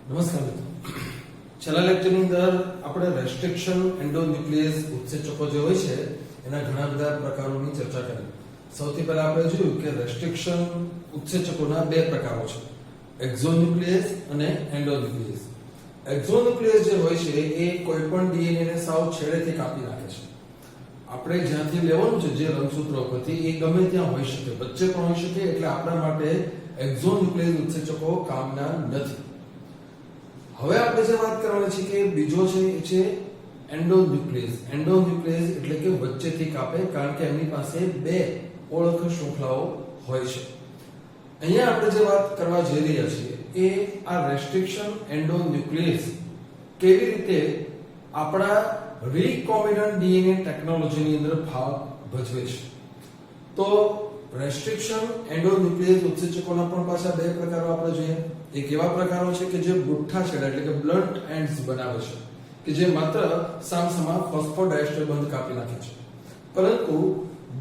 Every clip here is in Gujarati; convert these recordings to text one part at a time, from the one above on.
નમસ્કાર મિત્રો, છેલ્લા લેક્ચરની અંદર આપણે રેસ્ટ્રિક્શન એન્ડોન્યુક્લિયસ ઉત્સેચકો જે હોય છે એના ઘણા બધા પ્રકારોની ચર્ચા કરી. સૌથી પહેલા આપણે જોયું કે રેસ્ટ્રિક્શન ઉત્સેચકોના બે પ્રકારો છે, એક્ઝોન્યુક્લિયસ અને એન્ડોન્યુક્લિયસ. એક્ઝોન્યુક્લિયસ જે હોય છે એ કોઈ પણ ડીએનએ ને સાવ છેડેથી કાપી નાખે છે. આપણે જ્યાંથી લેવાનું છે જે રંગસૂત્રો પરથી એ ગમે ત્યાં હોઈ શકે, વચ્ચે પણ હોઈ શકે, એટલે આપણા માટે એક્ઝોન્યુક્લિયસ ઉત્સેચકો કામના નથી. હવે આપણે જે વાત કરવાની છે કે બીજો છે એ છે એન્ડોન્યુક્લિયસ. એન્ડોન્યુક્લિયસ એટલે કે વચ્ચેથી કાપે, કારણ કે એમની પાસે બે ઓળખ શૃંખલાઓ હોય છે. અહીંયા આપણે જે વાત કરવા જઈ રહ્યા છીએ એ આ રેસ્ટ્રિક્શન એન્ડોન્યુક્લિયસ કેવી રીતે આપણા રિકોમ્બિનન્ટ ડીએનએ ટેકનોલોજીની અંદર ભાગ ભજવે છે. તો રેસ્ટ્રિક્શન એન્ડોન્યુક્લિયસ ઉત્સેચકોના પણ પાછા બે પ્રકારો આપણે જોઈએ. એક એવા પ્રકારો છે કે જે બુઠ્ઠા છેડા એટલે કે બ્લન્ટ એન્ડ્સ બનાવે છે, કે જે માત્ર સામસામા ફોસ્ફોડાયસ્ટર બંધ કાપી નાખે છે. પરંતુ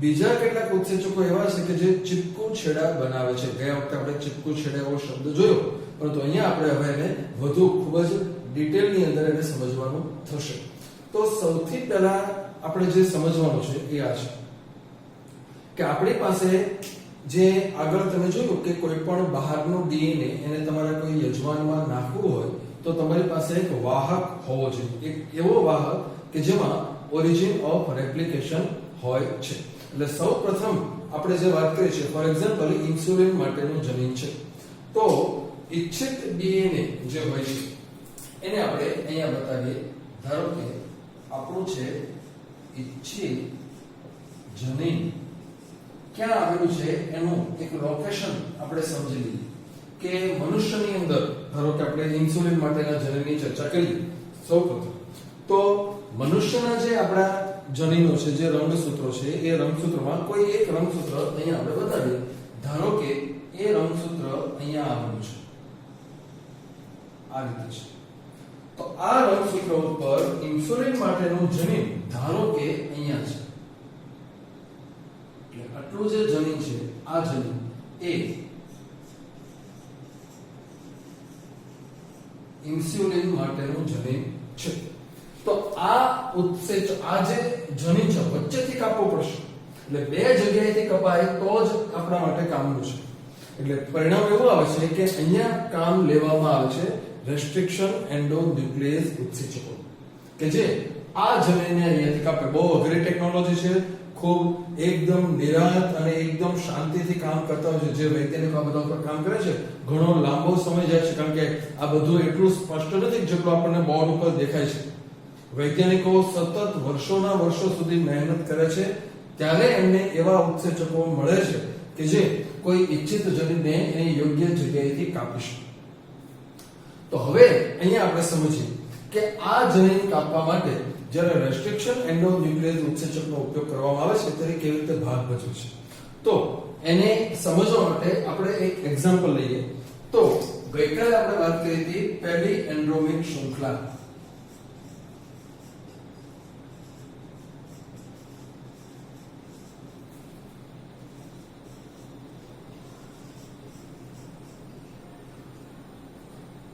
બીજા કેટલાક ઉત્સેચકો એવા છે કે જે ચીપકુ છેડા બનાવે છે. ગયા વખતે આપણે ચીપકુ છેડા એવો શબ્દ જોયો, પરંતુ અહીંયા આપણે હવે એને વધુ ખૂબ જ ડિટેલની અંદર એને સમજવાનું થશે. તો સૌથી પહેલા આપણે જે સમજવાનું છે એ આ છે કે આપણી પાસે જે આગળ તમે જોયું કે કોઈ પણ બહારનું ડીએનએ એને તમારે કોઈ યજમાનમાં નાખવું હોય તો તમારી પાસે એક વાહક હોવો જોઈએ, એક એવો વાહક કે જેમાં ઓરિજિન ઓફ રેપ્લિકેશન હોય છે. એટલે સૌપ્રથમ આપણે જે વાત કરી છે, ફોર એક્ઝામ્પલ ઇન્સ્યુલિન માટેનું જનીન છે, તો ઇચ્છિત ડીએનએ જે હોય છે એને આપણે અહીંયા બતાવીએ. ધારો કે આપણું છે ઇચ્છિત જનીન ક્યાં આવેલું છે એનું એક લોકેશન આપણે સમજી લઈએ કે મનુષ્યની અંદર ધારો કે આપણે ઇન્સ્યુલિન માટેના જનીનની ચર્ચા કરીએ. સૌપ્રથમ તો મનુષ્યના જે આપણા જનીનો છે, જે રંગસૂત્રો છે, એ રંગસૂત્રમાં કોઈ એક રંગસૂત્ર અહીંયા આપણે બતાવીએ. ધારો કે એ રંગસૂત્ર અહીંયા આવેલું છે, આ રીતે છે. તો આ રંગસૂત્ર ઉપર ઇન્સ્યુલિન માટેનું જનીન ધારો કે અહીંયા છે. આટલું જે જનીન છે, આ જનીન એ ઇન્સ્યુલિન માટેનું જનીન છે. તો આ ઉત્સેચક, આ જે જનીન છે વચ્ચેથી કાપવું પડશે. એટલે બે જગ્યાએથી કપાય તો જ આપણા માટે કામનું છે. એટલે પરિણામ એવું આવે છે કે અહીંયા કામ લેવામાં આવે છે રેસ્ટ્રિક્શન એન્ડોન્યુક્લિયસ ઉત્સેચકો, કે જે આ જનીનને અહીંયાથી કાપે. બહુ અઘરી ટેકનોલોજી છે, ખૂબ એકદમ નિરાંત અને એકદમ શાંતિથી કામ કરતા હોય છે. જે વૈજ્ઞાનિકો આ બધા ઉપર કામ કરે છે ઘણો લાંબો સમય જાય છે, કારણ કે આ બધું એટલું સ્પષ્ટ નથી જેટલું આપણને બોર્ડ ઉપર દેખાય છે. વૈજ્ઞાનિકો સતત વર્ષોના વર્ષો સુધી મહેનત કરે છે, ત્યારે એમને એવા ઉત્સેચકો મળે છે કે જે કોઈ ઇચ્છિત જનીનને એની યોગ્ય જગ્યાએથી કાપી શકે. તો હવે અહીંયા આપણે સમજીએ કે આ જનીન કાપવા માટે જ્યારે રેસ્ટ્રિક્શન એન્ડોન્યુક્લિયસ ઉત્સેચકનો ઉપયોગ કરવામાં આવે છે ત્યારે કેવી રીતે ભાગ ભજવે છે, તો એને સમજવા માટે આપણે એક એક્ઝામ્પલ લઈએ. તો ગઈકાલે આપણે વાત કરી હતી પહેલી એન્ડ્રોમિક શૃંખલા.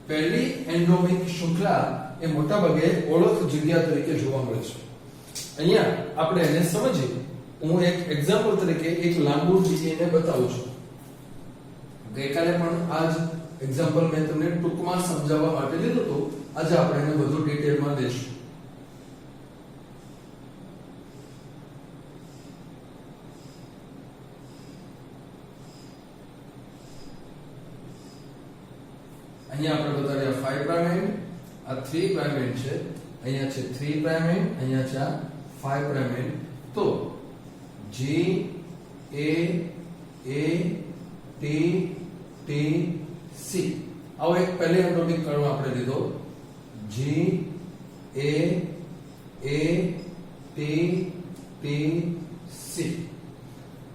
પહેલી એન્ડ્રોમિક શૃંખલા એ મોટાભાગે ઓળખ જગ્યા તરીકે જોવા મળે છે. અહીંયા આપણે એને સમજીએ. હું એક એક્ઝામ્પલ તરીકે એક લાંબુ ડીએનએ બતાવું છું. ગઈકાલે પણ આ જ એક્ઝામ્પલ મેં તમને ટૂંકમાં સમજાવવા માટે લીધું હતું. આજે આપણે એને વધુ ડિટેલમાં લઈશું. અહીંયા આપણે બતાવ્યા 5 પ્રાઇમ એન્ડ, આ 3 પ્રાઇમ એન્ડ છે, અહીંયા છે 3 પ્રાઇમ એન્ડ, અહીંયા છે 5 પ્રાઇમ એન્ડ. તો G A A T T C આવો એક પહેલી એન્ડોમિક કણ આપણે લીધો. G A A T T C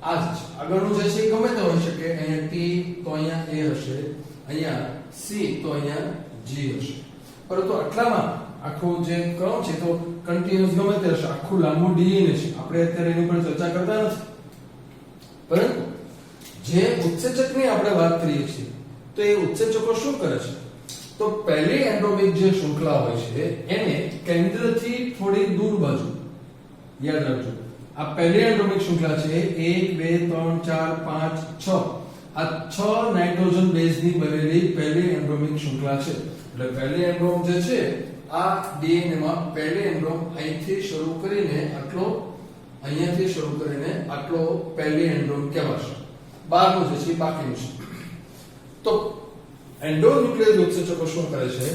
આ જ આગળનું જે છે ગમે તે હોઈ શકે. અહીંયા T તો અહીંયા A હશે, અહીંયા C તો અહીંયા G હશે. પરંતુ આટલામાં આખું જે ક્રમ છે તો કન્ટિન્યુઅસ ગમે તે હશે, આખું લાંબુ ડીએનએ છે. આપણે અત્યારે એની પર ચર્ચા કરતા નથી, પરંતુ જે ઉત્સેચકની આપણે વાત કરીએ છીએ તો એ ઉત્સેચકો શું કરે છે? તો પહેલી એન્ડ્રોમિક જે શૃંખલા હોય છે એને કેન્દ્રથી થોડી દૂર બાજુ યાદ રાખજો. આ પહેલી એન્ડ્રોમિક શૃંખલા છે 1 2 3 4 5 6 આ 6 નાઇટ્રોજન બેઝની બનેલી પહેલી એન્ડ્રોમિક શૃંખલા છે. એટલે પહેલી એન્ડ્રોમ જે છે આ ડીએનએ માં પહેલી એન્ડ્રોમ અહીંથી શરૂ કરીને આટલો અહીંયાથી શરૂ કરીને આટલો પહેલી એન્ડ્રોમ કહેવાશે. બહારનું જે છે બાકીનું છે. તો એન્ડોન્યુક્લિયસ ઉત્સેચકો શું કરે છે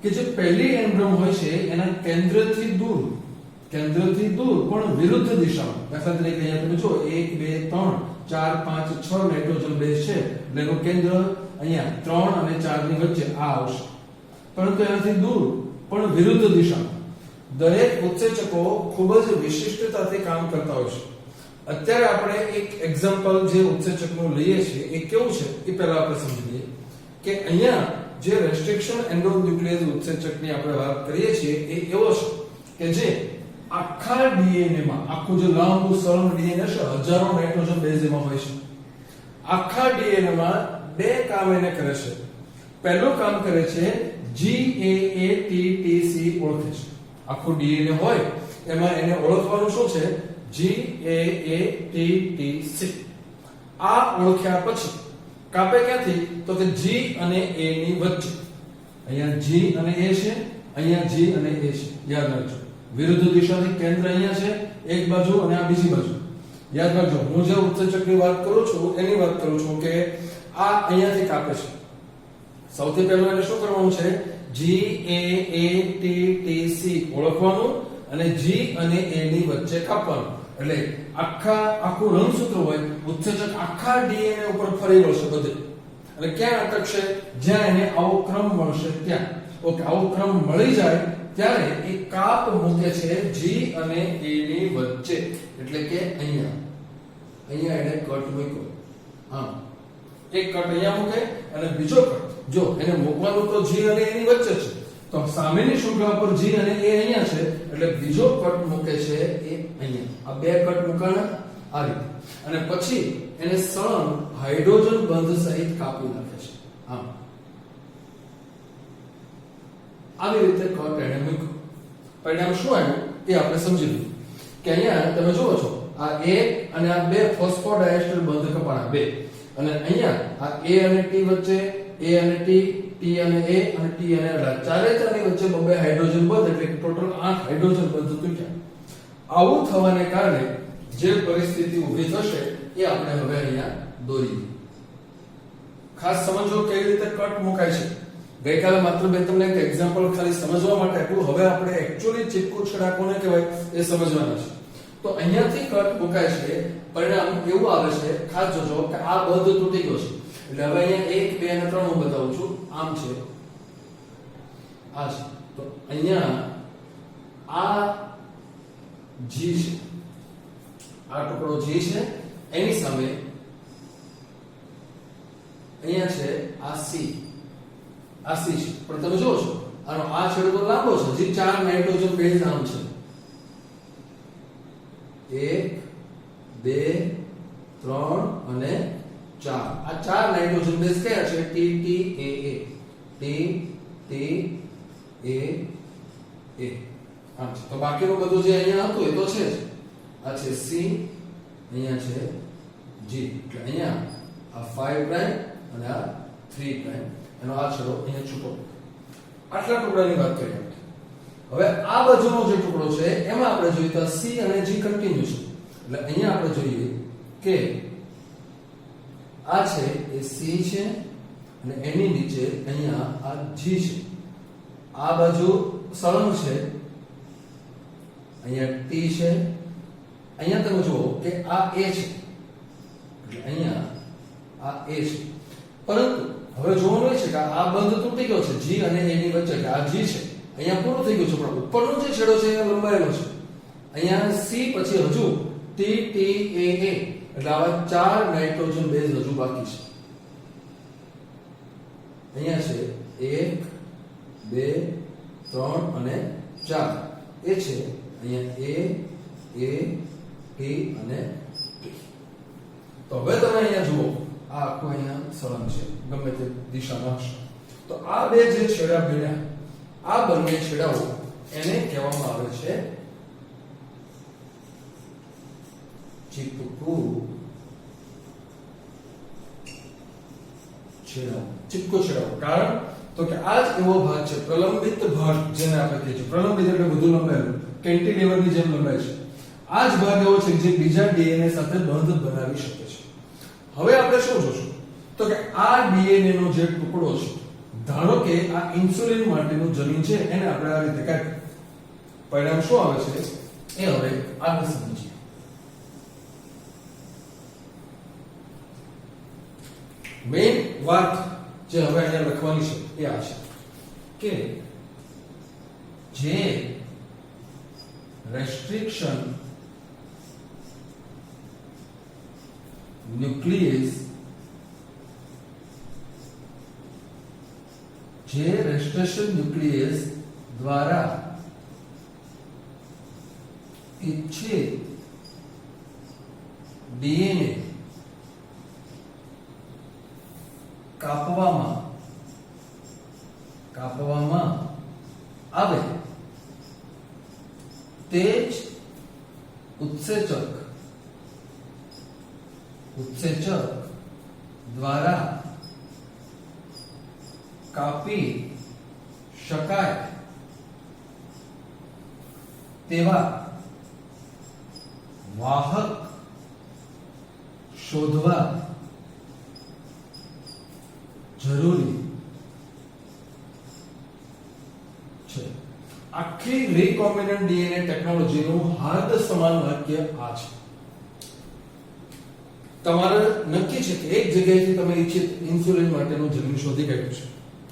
કે જે પહેલી એન્ડ્રોમ હોય છે એના કેન્દ્રથી દૂર પણ વિરુદ્ધ દિશામાં, દાખલા તરીકે અહીંયા તમે જો 1 2 3 4 5 6 નાઇટ્રોજન બેઝ છે એટલે એનું કેન્દ્ર અહીંયા 3 અને 4 ની વચ્ચે આ આવશે, પરંતુ એનાથી દૂર પણ વિરુદ્ધ દિશામાં. દરેક ઉત્સેચકો ખૂબ જ વિશિષ્ટતાથી કામ કરતા હોય છે. અત્યારે આપણે એક એક્ઝામ્પલ જે ઉત્સેચકનું લઈએ છીએ એ કેવું છે એ પહેલા આપણે સમજી લઈએ કે અહીંયા જે રેસ્ટ્રિક્શન એન્ડોન્યુક્લિયસ ઉત્સેચકની આપણે વાત કરીએ છીએ એ એવો છે કે જે આખા ડીએનએ માં, આખું જે લાંબુ સરળ ડીએનએ છે, હજારો નાઇટ્રોજન બેઝ એમાં હોય છે. આખા ડીએનએ માં બે કામ એને કરે છે. પહેલું કામ કરે છે GAATTC ઓળખે છે. આખું ડીએનએ હોય એમાં એને ઓળખવાનું શું છે? GAATTC. આ ઓળખ્યા પછી કાપે ક્યાંથી? તો કે G અને A ની વચ્ચે. અહીંયા G અને A છે, અહીંયા G અને A છે. યાદ રાખજો, વિરુદ્ધ દિશાથી કેન્દ્ર અહીંયા છે એક બાજુ અને આ બીજી બાજુ. યાદ રાખજો, હું જે ઉત્સેચકની વાત કરું છું એની વાત કરું છું કે આ અહીંયાથી કાપે છે. સૌથી પહેલું એને શું કરવાનું છે? GAATTC ઓળખવાનું અને G અને A ની વચ્ચે કાપવાનું. એટલે આખું રંગસૂત્ર હોય, ઉત્સેચક આખા ડીએનએ ઉપર ફરી વળશે બધે. એટલે ક્યાં અટકશે? જ્યાં એને આવો ક્રમ મળશે ત્યાં. ઓકે, આવો ક્રમ મળી જાય ત્યારે એ કાપ મૂકે છે G અને A ની વચ્ચે. એટલે કે અહીંયા એને કટ મૂક્યો. હા, એક કટ અહીંયા મૂકે અને બીજો કટ જો એને મૂકવાનું તો G અને A ની વચ્ચે છે, તો સામેની શૃંખલા પર G અને A અહીંયા છે એટલે બીજો કટ મૂકે છે એ અહીંયા. આ બે કટ મૂકાણા આ રીતે, અને પછી એને સળંગ હાઇડ્રોજન બંધ સહિત કાપી નાખે છે. હા, આવી રીતે કટ એને મૂક્યો. પરિણામ શું આવ્યું એ આપણે સમજી લઈએ કે અહીંયા તમે જુઓ છો આ A અને આ બે ફોસ્ફોડાયસ્ટર બંધ કપાણા બે, અને અહીંયા આ A અને T વચ્ચે, A અને T, T અને A અને T અને R, ચારેચારની વચ્ચે બે હાઇડ્રોજન બંધ, એટલે ટોટલ 8 હાઇડ્રોજન બંધ તૂટ્યા. આવું થવાને કારણે જે પરિસ્થિતિ ઊભી થશે એ આપણે હવે અહીંયા દોરી. ખાસ સમજો કેવી રીતે કટ મુકાય છે. ગઈકાલે માત્ર બે તમને એક એક્ઝામ્પલ ખાલી સમજવા માટે આપ્યું. હવે આપણે એક્ચ્યુઅલી ચીપકુ છેડા કોને કહેવાય એ સમજવાના છે. તો અહીંયાથી કટ મુકાય છે, પરિણામ એવું આવે છે, ખાસ જોજો કે આ બંધ તૂટી ગયો છે. એટલે હવે અહીંયા 1 2 અને 3 હું બતાવું છું. આમ છે, આ છે. તો અહીંયા આ G છે, આ ટુકડો G છે, એની સામે અહીંયા છે આ C. આ C છે, પણ તમે જોવો છો આનો આ છેડો તો લાંબો છે. જે 4 નાઇટ્રોજન બેઝ આમ છે, 1 2 3 અને 4. આ 4 નાઇટ્રોજન બેઝ કયા છે? T T A A, T T A A. આમ છે. તો બાકીનું બધું જે અહીંયા હતું એ તો છે જ. આ છે C, અહીંયા છે G. એટલે અહીંયા આ 5 પ્રાઇમ અને આ 3 પ્રાઇમ, એનો આ છેડો અહીંયા છૂટો. આટલા ટુકડાની વાત કરીએ. હવે આ બાજુનો જે ટુકડો છે એમાં આપણે જોઈએ તો C અને G કન્ટિન્યુ છે. એટલે અહીંયા આપણે જોઈએ કે આ છે એ C છે અને એની નીચે અહીંયા આ G છે. આ બાજુ સળંગ છે, અહીંયા T છે, અહીંયા તમે જુઓ કે આ A છે, એટલે અહીંયા આ A છે. પરંતુ હવે જોવાનું છે કે આ બંધ તૂટી ગયો છે G અને A ની વચ્ચે, કે આ G છે અહીંયા પૂરું થઈ ગયું છે, પણ ઉપરનો જે છેડો છે એ લંબાયેલો છે. અહીંયા C પછી હજુ T T A A, એટલે આવા 4 નાઇટ્રોજન બેઝ હજુ બાકી છે. અહીંયા છે 1 2 3 અને 4 એ છે. અહીંયા A T અને T. તો હવે તમે અહીંયા જુઓ આ આખું અહીંયા સળંગ છે, ગમે તે દિશામાં હશે. તો આ બે જે છેડા ભેળ્યા, આ બંને છેડાઓ એને કહેવામાં આવે છે ચીપકું છેડાઓ. ચીપકું છેડાઓ કારણ તો કે આ જ એવો ભાગ છે, પ્રલંબિત ભાગ જેને આપણે કહીએ છીએ. પ્રલંબિત એટલે વધુ લંબાયેલું, કેન્ટિલીવરની જેમ લંબાય છે. આ જ ભાગ એવો છે જે બીજા ડીએનએ સાથે બંધ બનાવી શકે છે. હવે આપણે શું જોશું તો કે આ ડીએનએ નો જે ટુકડો છે, ધારો કે આ ઇન્સ્યુલિન માટેનું જનીન છે, એને આપણે આ રીતે કાઢીએ. પરિણામ શું આવે છે એ હવે આગળ સમજીએ. મેઇન વાત જે હવે અહીંયા લખવાની છે એ આ છે કે જે રેસ્ટ્રિક્શન ન્યુક્લિયસ દ્વારા ઇચ્છિત ડીએનએ કાપવામાં આવે તે જ ઉત્સેચક દ્વારા કાપી શકાય તેવા વાહક શોધવા જરૂરી છે. આખી રીકોમ્બિનન્ટ ડીએનએ ટેકનોલોજીનું હાર્દ સમાન વાક્ય આ છે. તમારે નક્કી છે કે એક જગ્યાએથી તમે ઇચ્છિત ઇન્સ્યુલિન માટેનું જનીન શોધી કાઢ્યું છે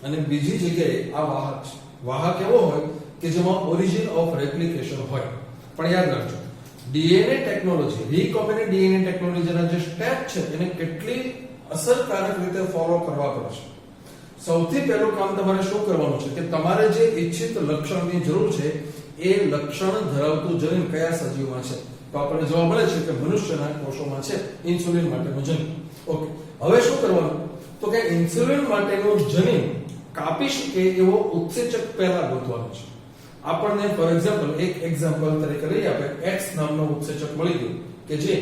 અને બીજી જગ્યાએ આ વાહક છે. વાહક એવો હોય કે જેમાં ઓરિજિન ઓફ રેપ્લિકેશન હોય. પણ યાદ રાખજો, ડીએનએ ટેકનોલોજી, રીકોમ્બિનન્ટ ડીએનએ ટેકનોલોજીના જે સ્ટેપ છે એને કેટલી અસરકારક રીતે ફોલો કરવા પડશે. સૌથી પહેલું કામ તમારે શું કરવાનું છે કે તમારે જે ઇચ્છિત લક્ષણની જરૂર છે એ લક્ષણ ધરાવતું જનીન કયા સજીવમાં છે. તો આપણને જોવા મળે છે કે મનુષ્યના કોષોમાં છે ઇન્સ્યુલિન માટેનું જનીન. ઓકે, હવે શું કરવાનું તો કે ઇન્સ્યુલિન માટેનું જનીન કાપી શકે એવો ઉત્સેચક પહેલા ગોતવાનો છે. આપણને ફોર એક્ઝામ્પલ એક એક્ઝામ્પલ તરીકે લઈએ આપણે X નામનો ઉત્સેચક મળી ગયો કે જે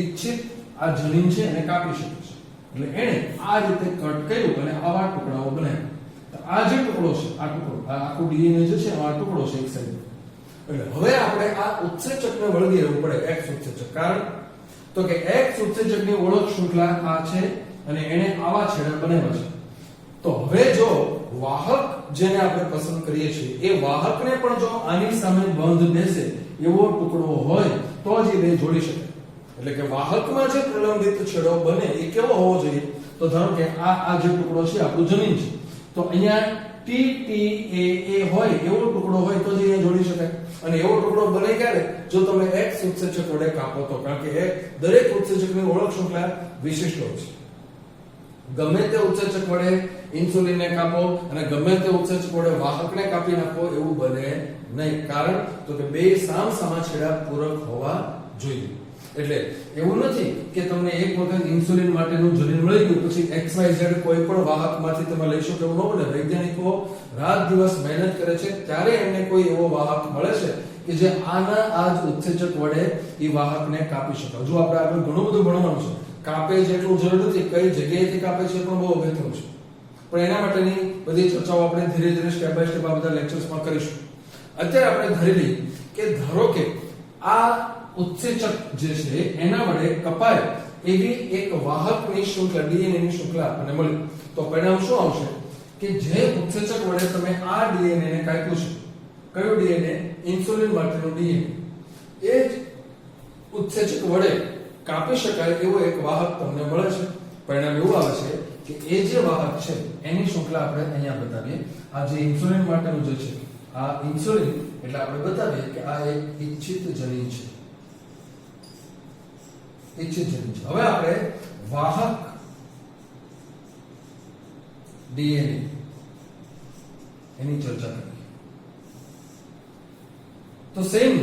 ઇચ્છિત આ જનીન છે એને કાપી શકે છે. એટલે એને આ રીતે કટ કર્યું અને આવા ટુકડાઓ બનાવ્યા. તો આ જે ટુકડો છે, આ ટુકડો, આ આખું ડીએનએ જે છે આ ટુકડો છે એક સાઈડ. એટલે હવે આપણે આ ઉત્સેચકને વળગી રહેવું પડે, X ઉત્સેચક. કારણ તો કે X ઉત્સેચકની ઓળખ શૃંખલા આ છે અને એને આવા છેડા બનાવ્યા છે. તો હવે જો વાહક જેને આપણે પસંદ કરીએ છીએ એ વાહકને પણ જો આની સામે બંધ બેસે એવો ટુકડો હોય તો જ એ બે જોડી શકે. એટલે કે વાહકમાં જે પ્રલંબિત છેડો બને એ કેવો હોવો જોઈએ તો ધારો કે આ જે ટુકડો છે આપણું જનીન છે, તો અહીંયા TTAA હોય એવો ટુકડો હોય તો જ અહીંયા જોડી શકાય. અને એવો ટુકડો બને ક્યારે જો તમે X ઉત્સેચક વડે કાપો તો. કારણ કે દરેક ઉત્સેચકની ઓળખ શૃંખલા વિશિષ્ટ હોય છે. ગમે તે ઉત્સેચક વડે ઇન્સ્યુલિનને કાપો અને ગમે તે ઉત્સેચક વડે વાહકને કાપી નાખો એવું બને નહીં. કારણ તો કે બે સામસામા છેડા પૂરક હોવા જોઈએ. એટલે એવું નથી કે તમને એક વખત ઇન્સ્યુલિન માટેનું જનીન મળી ગયું પછી XYZ કોઈ પણ વાહકમાંથી તમે લઈ શકો એવું ન બને. વૈજ્ઞાનિકો રાત દિવસ મહેનત કરે છે ત્યારે એમને કોઈ એવો વાહક મળે છે કે જે આના આ જ ઉત્સેચક વડે એ વાહકને કાપી શકાય. જો આપણે આગળ ઘણું બધું ભણવાનું છે. કાપે જેટલું જરૂર નથી, કઈ જગ્યાએથી કાપે છે પણ બહુ અગત્યનું છે. પણ એના માટેની બધી ચર્ચાઓ આપણે ધીરે ધીરે સ્ટેપ બાય સ્ટેપ આ બધા લેક્ચર્સમાં કરીશું. અત્યારે આપણે ધારી લઈએ કે ધારો કે આ ઉત્સેચક જે છે એના વડે કપાય એવી એક વાહકની શૃંખલા, ડીએનએ ની શૃંખલા આપણને મળી. તો પરિણામ શું આવશે કે જે ઉત્સેચક વડે તમે આ ડીએનએ ને કાપ્યું છે, કયું ડીએનએ? ઇન્સ્યુલિન માટેનું ડીએનએ, એ જ ઉત્સેચક વડે કાપી શકાય એવો એક વાહક તમને મળે છે. પરિણામ એવું આવે છે કે એ જે વાહક છે એની શૃંખલા આપણે અહીંયા બતાવીએ. આ જે ઇન્સ્યુલિન માટેનું જે છે, આ ઇન્સ્યુલિન એટલે આપણે બતાવીએ કે આ એક ઇચ્છિત જનીન છે. ઇચ્છિત જનીન છે. હવે આપણે વાહક ડીએનએ એની ચર્ચા કરીએ. તો સેમ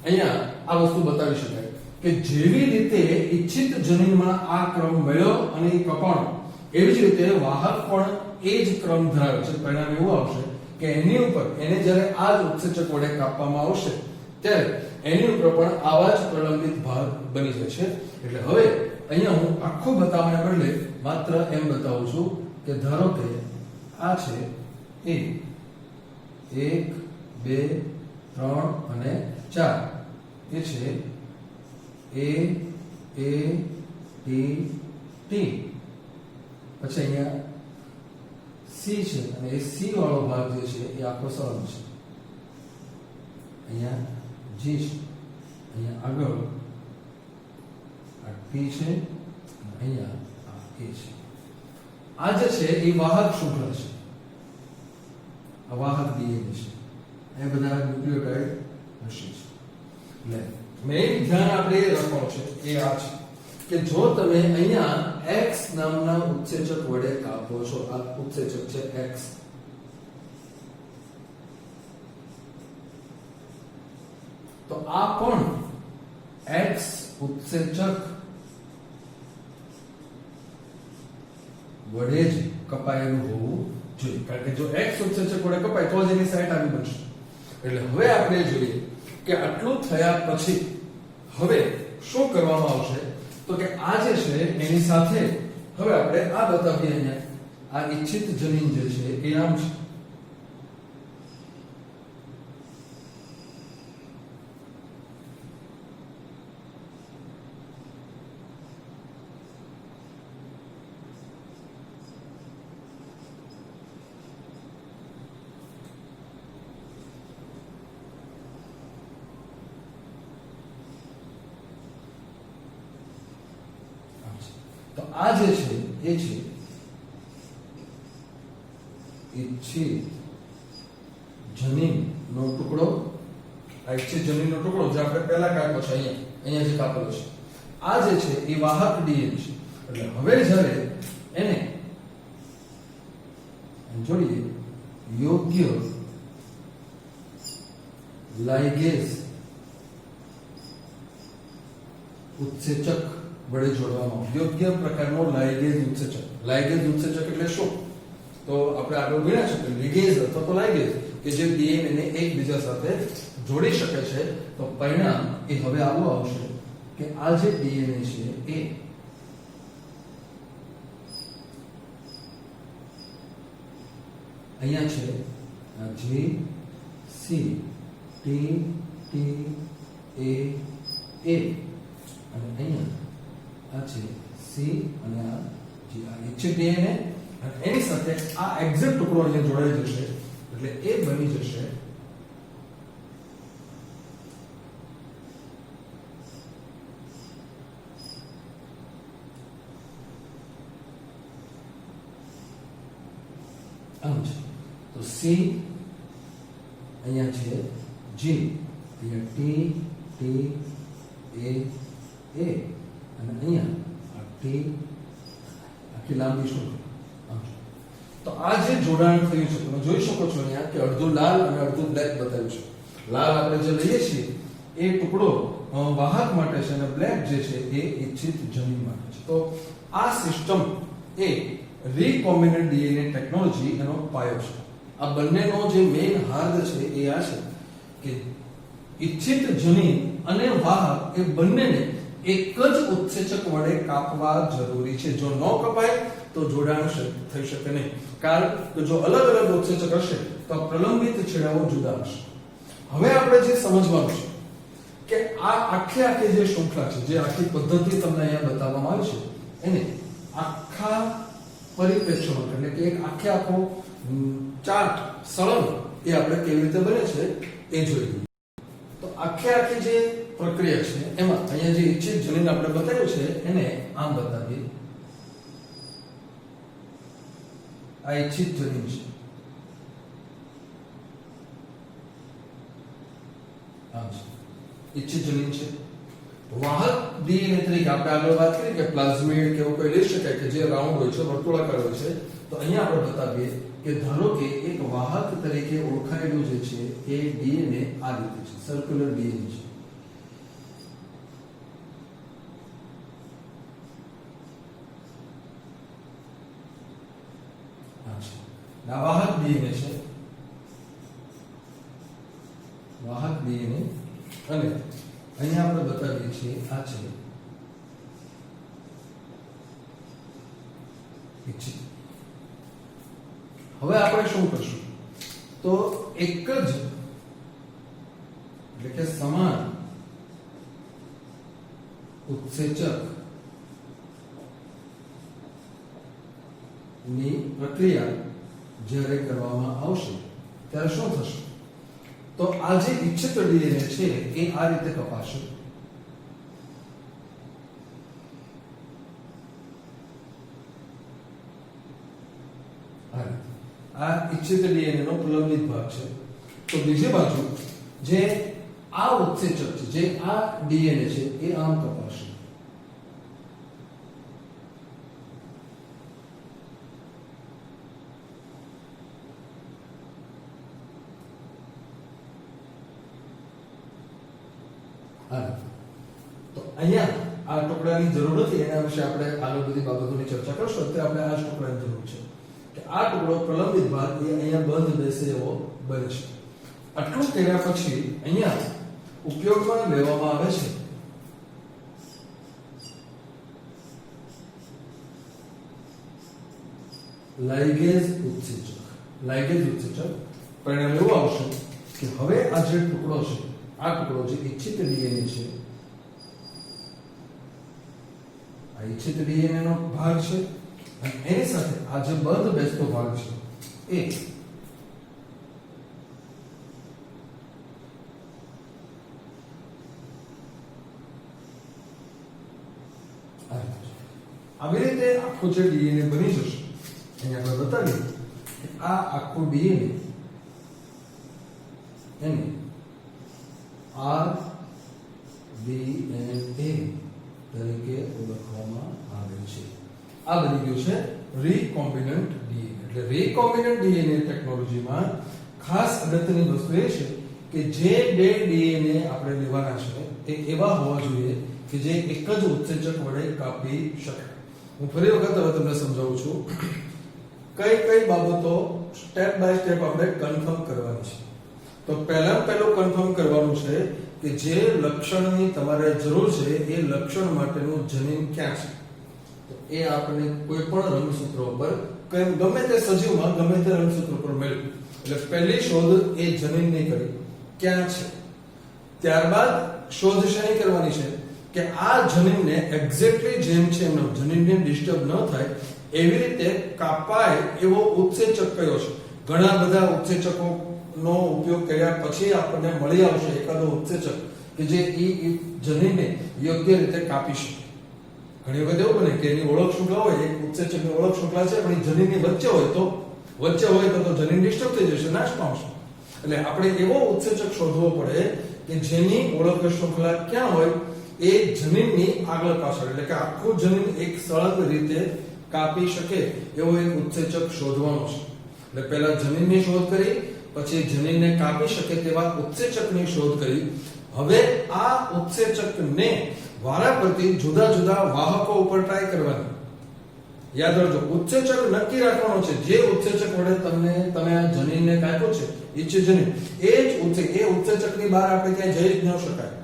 અહીંયા આ વસ્તુ બતાવી શકાય કે જેવી રીતે ઇચ્છિત જનીનમાં આ ક્રમ મળ્યો અને કપાણો, એવી જ રીતે વાહક પણ એ જ ક્રમ ધરાવે છે. પરિણામ એવું આવશે કે એની ઉપર એને જ્યારે આ જ ઉત્સેચક વડે કાપવામાં આવશે ત્યારે એની ઉપર પણ આવા જ પ્રલંબિત ભાગ બની જશે. એટલે હવે અહીંયા હું આખું બતાવવાને બદલે માત્ર એમ બતાવું છું કે ધારો કે આ છે એ 1 2 3 અને 4 એ છે A T T પછી અહીંયા C છે અને એ C વાળો ભાગ જે છે એ આખો સળંગ છે. અહીંયા G છે, અહીંયા આગળ આ T છે અને અહીંયા આ A છે. આ જે છે એ વાહક શૃંખલા છે, આ વાહક DNA છે. એ બધા ન્યુક્લિયોટાઇડ હશે. એટલે મેઇન ધ્યાન આપણે એ રાખવાનું છે એ આ છે કે જો તમે અહીંયા X નામના ઉત્સેચક વડે કાપો છો, આ ઉત્સેચક છે X, તો આ પણ X ઉત્સેચક વડે જ કપાયેલું હોવું જોઈએ. કારણ કે જો X ઉત્સેચક વડે કપાય તો જ એની સાઈટ આવી બનશે. એટલે હવે આપણે જોઈએ કે આટલું થયા પછી હવે શું કરવામાં આવશે. તો કે આ જે છે એની સાથે હવે આપણે આ બતાવીએ. અહીંયા આ ઈચ્છિત જનીન જે છે એ આમ છે. તો આ જે છે એ છે ઈચ્છિત જનીનનો ટુકડો. આ ઈચ્છિત જનીનનો ટુકડો જે આપણે પહેલા કાપ્યો છે, અહીંયા જે કાપેલો છે, આ જે છે એ વાહક ડીએનએ છે. એટલે હવે જ્યારે એને જોડીએ યોગ્ય લાઇગેઝ ઉત્સેચક વડે જોડવામાં, યોગ્ય પ્રકારનો લાઇગેઝ ઉત્સેચક. લાઇગેઝ ઉત્સેચક એટલે શું? તો આપણે આગળ ભણ્યા છે કે લિગેઝ અથવા તો લાઇગેઝ કે જે ડીએનએ ને એકબીજા સાથે જોડી શકે છે. તો પરિણામ એ હવે આવું આવશે કે આ જે ડીએનએ છે એ અહીંયા છે G C T T A A અને અહીંયા આ છે C અને આ G. આ ઈચ્છિત ડીએનએ અને એની સાથે આ એક્ઝેક્ટ ટુકડો અહીંયા જોડાઈ જશે. એટલે એ બની જશે આમ છે. તો C અહીંયા છે G, અહીંયા T T A A અને અહીંયા આ T આખી લાંબી શૃંખલા. તો આ જે જોડાણ થયું છે તમે જોઈ શકો છો અહીંયા કે અડધું લાલ અને અડધું બ્લેક બતાવ્યું છે. લાલ આપણે જે લઈએ છીએ એ ટુકડો વાહક માટે છે અને બ્લેક જે છે એ ઈચ્છિત જનીન માટે છે. તો આ સિસ્ટમ એ રીકોમ્બિનેન્ટ ડીએનએ ટેકનોલોજી એનો પાયો છે. આ બંનેનો જે મેઇન હાર્દ છે એ આ છે કે ઈચ્છિત જનીન અને વાહક એ બંનેને એક જ ઉત્સેચક વડે કાપવા જરૂરી છે. જો ન કપાય તો જોડાણ થઈ શકે નહીં. કારણ કે જો અલગ અલગ ઉત્સેચક હશે તો પ્રલંબિત છેડાઓ જુદા હશે. હવે આપણે જે સમજવાનું છે કે આ આખી જે શૃંખલા છે, જે આખી પદ્ધતિ તમને અહીંયા બતાવવામાં આવી છે, એને આખા પરિપ્રેક્ષ્યમાં એટલે કે એક આખો ચાર્ટ સળંગ એ આપણે કેવી રીતે બને છે એ જોઈએ. તો આખી જે પ્રક્રિયા છે એમાં અહીંયા જે ઈચ્છિત જનીન આપણે બતાવ્યું છે એને આમ બતાવીએ. આ ઈચ્છિત જનીન છે, આમ છે ઈચ્છિત જનીન છે. વાહક ડીએનએ તરીકે આપણે આગળ વાત કરી કે પ્લાઝમિડ કે એવું કોઈ લઈ શકાય કે જે રાઉન્ડ હોય છે, વર્તુળાકાર હોય છે. તો અહીંયા આપણે બતાવીએ કે ધારો કે એક વાહક તરીકે ઓળખાયેલું જે છે એ ડીએનએ આ રીતે છે, સર્ક્યુલર ડીએનએ છે. આ વાહક ડીએનએ છે, વાહક ડીએનએ, અને અહીંયા આપણે બતાવીએ છીએ આ છે ઇચ્છિત. હવે આપણે શું કરશું તો એક જ એટલે કે સમાન ઉત્સેચક ની પ્રક્રિયા જ્યારે કરવામાં આવશે ત્યારે શું થશે તો આ જે ઇચ્છિત ડીએનએ છે એ આ રીતે કપાશે. આ ઇચ્છિત ડીએનએ નો પ્રલંબિત ભાગ છે. તો બીજી બાજુ જે આ ઉત્સેચક છે, જે આ ડીએનએ છે એ આમ કપાશે. તો અહીંયા આ ટુકડાની જરૂર નથી, એના વિશે આપણે આગળ બધી બાબતોની ચર્ચા કરશું. અત્યારે આપણે આ જ ટુકડાની જરૂર છે કે આ ટુકડો પ્રલંબિત ભાગ એ અહીંયા બંધ બેસે એવો બને છે. આટલું કર્યા પછી અહીંયા ઉપયોગમાં લેવામાં આવે છે લાઇગેઝ ઉત્સેચક. લાઇગેઝ ઉત્સેચક પરિણામ એવું આવશે કે હવે આ જે ટુકડો છે, આ ટુકડો જે ઇચ્છિત ડીએનએ છે, આ ઇચ્છિત ડીએનએ નો ભાગ છે, અને એની સાથે આ જે બંધ બેસતો ભાગ છે એ આવી રીતે આખું જે ડીએનએ બની જશે. અહીંયા આપણે બતાવીએ કે આ આખું ડીએનએ એને RDNA તરીકે ઓળખવામાં આવે છે. આ બની ગયું છે રીકોમ્બિનન્ટ ડીએનએ. એટલે રીકોમ્બિનન્ટ ડીએનએ ટેકનોલોજીમાં ખાસ અગત્યની વસ્તુ એ છે કે જે બે ડીએનએ આપણે લેવાના છે એ એવા હોવા જોઈએ કે જે એક જ ઉત્સેચક વડે કાપી શકાય. હું ફરી વખત હવે તમને સમજાવું છું કઈ કઈ બાબતો સ્ટેપ બાય સ્ટેપ આપણે કન્ફર્મ કરવાની છે. તો પહેલું કન્ફર્મ કરવાનું છે કે જે લક્ષણની તમારે જરૂર છે એ લક્ષણ માટેનું જનીન ક્યાં છે. તો એ આપણે કોઈ પણ રંગસૂત્ર ઉપર ગમે તે સજીવમાં ગમે તે રંગસૂત્ર ઉપર મેળવ્યું. એટલે પહેલી શોધ એ જનીનની કરી ક્યાં છે. ત્યારબાદ શોધ શેની કરવાની છે કે આ જનીનને એક્ઝેક્ટલી જેમ છે એમ જનીનને ડિસ્ટર્બ ન થાય એવી રીતે કાપાય એવો ઉત્સેચક કયો છે. ઘણા બધા ઉત્સેચકો નો ઉપયોગ કર્યા પછી આપણને મળી આવશે એકાદો ઉત્સેચક કે જે જનીનને યોગ્ય રીતે કાપી શકે. ઘણી વખત એવું બને કે એની ઓળખ શૃંખલા હોય, એક ઉત્સેચકની ઓળખ શૃંખલા છે પણ એ જનીનની વચ્ચે હોય તો જનીન ડિસ્ટર્બ થઈ જશે, નાશ પામશે. એટલે આપણે એવો ઉત્સેચક શોધવો પડે કે જેની ઓળખ શૃંખલા ક્યાં હોય એ જનીનની આગળ પાછળ, એટલે કે આખું જનીન એક સળંગ રીતે કાપી શકે એવો એક ઉત્સેચક શોધવાનો છે. એટલે પહેલા જનીનની શોધ કરી, પછી જનીનને કાપી શકે તેવા ઉત્સેચકની શોધ કરી. હવે આ ઉત્સેચકને વારાફરતી જુદા જુદા વાહકો ઉપર ટ્રાય કરવાની. યાદ રાખજો, ઉત્સેચક નક્કી રાખવાનો છે જે ઉત્સેચક વડે તમે આ જનીનને કાપ્યો છે, ઈચ્છિત જનીન, એ ઉત્સેચકની બહાર આપણે ક્યાંય જઈ જ ન શકાય.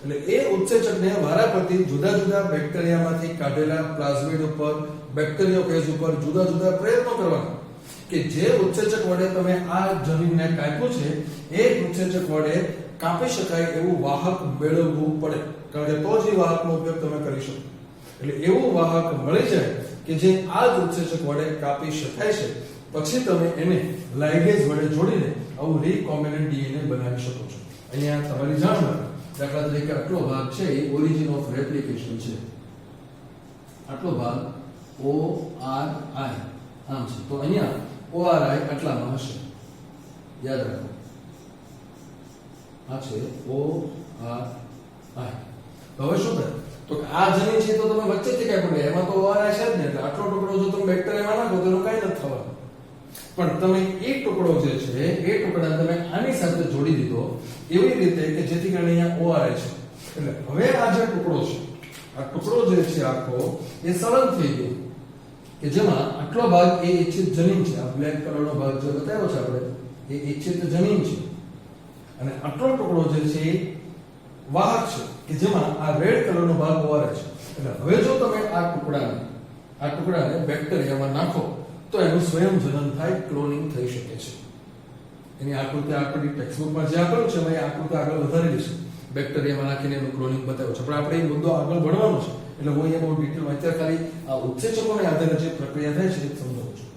એટલે એ ઉત્સેચકને વારાફરતી જુદા જુદા બેક્ટેરિયામાંથી કાઢેલા પ્લાઝમિડ ઉપર, બેક્ટેરિયોફેજ ઉપર જુદા જુદા પ્રયત્નો કરવાના કે જે ઉત્સેચક વડે તમે આ જનીનને કાપ્યું છે એ ઉત્સેચક વડે કાપી શકાય એવું વાહક મેળવવું પડે, કારણ કે તો જ એ વાહકનો ઉપયોગ તમે કરી શકો. એટલે એવું વાહક મળી જાય કે જે આ જ ઉત્સેચક વડે કાપી શકાય છે, પછી તમે એને લાઇગેઝ વડે જોડીને આવું રીકોમ્બિનન્ટ ડીએનએ બનાવી શકો છો. અહીંયા તમારી જાણમાં દાખલા તરીકે આટલો ભાગ છે એ ઓરિજિન ઓફ રેપ્લિકેશન છે. આટલો ભાગ ORI આમ છે, તો અહીંયા ORI આટલામાં હશે, યાદ રાખો. આ છે ORI. હવે શું થાય તો આ જનીન છે તો તમે વચ્ચેથી કઈ પડે એમાં તો ORI છે જ ને, એટલે આટલો ટુકડો જો તમે બેક્ટેરિયામાં નાખો તો એનું કઈ નથી થવાનું. પણ તમે એક ટુકડો જે છે એ ટુકડા તમે આની સાથે જોડી દીધો એવી રીતે કે જેથી કરીને અહીંયા ORI છે. એટલે હવે આ જે ટુકડો છે, આ ટુકડો જે છે આખો એ સળંગ થઈ ગયો. કે જેમાં આટલો ભાગ એ ઇચ્છિત જનીન છે, આ બ્લેક કલરનો ભાગ જે બતાવ્યો છે આપણે એ ઇચ્છિત જનીન છે, અને આટલો ટુકડો જે છે એ વાહક છે કે જેમાં આ રેડ કલરનો ભાગ ઓવારે છે. એટલે હવે જો તમે આ ટુકડાને બેક્ટેરિયામાં નાખો તો એનું સ્વયં જનન થાય, ક્લોનિંગ થઈ શકે છે. એની આકૃતિ આપણી ટેક્સ્ટબુકમાં જે આપેલું છે એમાં એ આકૃતિ આગળ વધારેલી છે, બેક્ટેરિયામાં નાખીને એનું ક્લોનિંગ બતાવ્યું છે. પણ આપણે એ મુદ્દો આગળ ભણવાનો છે એટલે હું અહીંયા બહુ ડિટેલમાં અત્યારે ખાલી આ ઉત્સેચકોને આધારે જે પ્રક્રિયા થાય છે એ સમજાવું છું.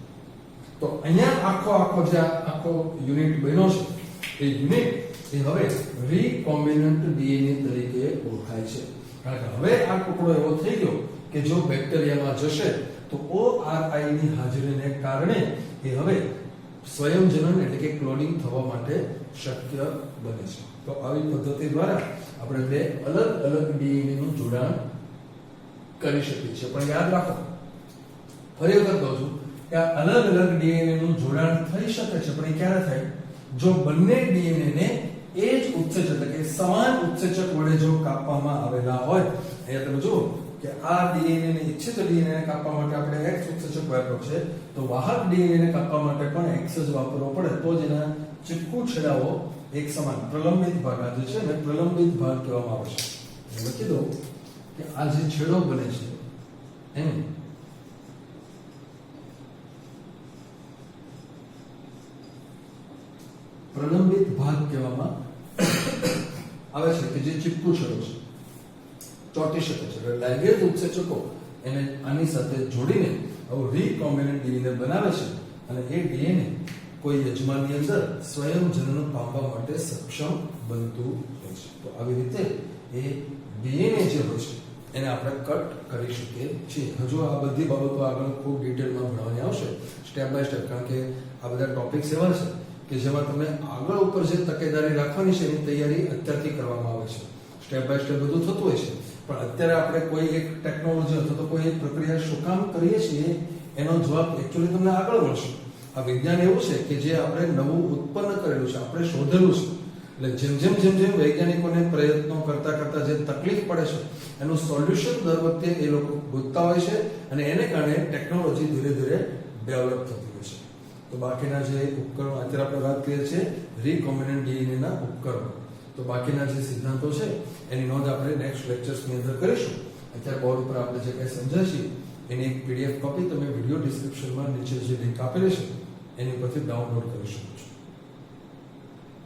તો અહીંયા આખો જે આખો યુનિટ બન્યો છે એ યુનિટ એ હવે રીકોમ્બિનન્ટ ડીએનએ તરીકે ઓળખાય છે. કારણ કે હવે આ ટુકડો એવો થઈ ગયો કે જો બેક્ટેરિયામાં જશે તો ORI ની હાજરીને કારણે એ હવે સ્વયંજનન એટલે કે ક્લોનિંગ થવા માટે શક્ય બને છે. તો આવી પદ્ધતિ દ્વારા આપણે બે અલગ અલગ ડીએનએ નું જોડાણ કરી શકીએ છીએ. પણ યાદ રાખો, ફરી વખત કહું છું કે આ અલગ અલગ ડીએનએ નું જોડાણ થઈ શકે છે, પણ એ ક્યારે થાય? જો બંને ડીએનએ ને એ જ ઉત્સેચક એટલે કે સમાન ઉત્સેચક વડે જો કાપવામાં આવેલા હોય. અહીંયા તમે જુઓ કે આ ડીએનએ ને ઇચ્છિત ડીએનએ ને કાપવા માટે આપણે X ઉત્સેચક વાપર્યો છે, તો વાહક ડીએનએ ને કાપવા માટે પણ X જ વાપરવો પડે, તો જ એના ચીપકુ છેડાઓ એક સમાન પ્રલંબિત ભાગ જે છે ને પ્રલંબિત ભાગ કહેવામાં આવે છે. લખી દો કે આ જે છેડો બને છે એને પ્રલંબિત ભાગ કહેવામાં આવે છે કે જે ચીપકુ છેડો છે, ચોંટી શકે છે. લાઇગેજ ઉત્સેચકો એને આની સાથે જોડીને આવું રીકોમ્બિનન્ટ ડીએનએ બનાવે છે, અને એ ડીએનએ કોઈ યજમાનની અંદર સ્વયં જનન પામવા માટે સક્ષમ બનતું હોય છે. તો આવી રીતે એ ડીએનએ જે હોય છે એને આપણે કટ કરી શકીએ છીએ. હજુ આ બધી બાબતો આગળ ખૂબ ડિટેલમાં ભણવાની આવશે, સ્ટેપ બાય સ્ટેપ, કારણ કે આ બધા ટોપિક્સ એવા છે કે જેમાં તમે આગળ ઉપર જે તકેદારી રાખવાની છે એની તૈયારી અત્યારથી કરવામાં આવે છે. સ્ટેપ બાય સ્ટેપ બધું થતું હોય છે, પણ અત્યારે આપણે કોઈ એક ટેકનોલોજી અથવા તો કોઈ એક પ્રક્રિયા શું કામ કરીએ છીએ એનો જવાબ એકચ્યુઅલી તમને આગળ મળશે. આ વિજ્ઞાન એવું છે કે જે આપણે નવું ઉત્પન્ન કરેલું છે, આપણે શોધેલું છે. એટલે જેમ વૈજ્ઞાનિકોને પ્રયત્નો કરતા જે તકલીફ પડે છે એનું સોલ્યુશન દર વખતે એ લોકો ગોતતા હોય છે, અને એને કારણે ટેકનોલોજી ધીરે ધીરે ડેવલપ થતી હોય છે. તો બાકીના જે ઉપકરણો અત્યારે આપણે વાત કરીએ છીએ રીકોમ્બિનન્ટ ડીએનએ ના ઉપકરણો, તો બાકીના જે સિદ્ધાંતો છે એની નોંધ આપણે નેક્સ્ટ લેક્ચર્સની અંદર કરીશું. અત્યારે બોર્ડ ઉપર આપણે જે કંઈ સમજાય છે એની એક PDF કોપી તમે વિડીયો ડિસ્ક્રિપ્શનમાં નીચે જે લિંક આપેલી છે એની પરથી ડાઉનલોડ કરી શકો છો.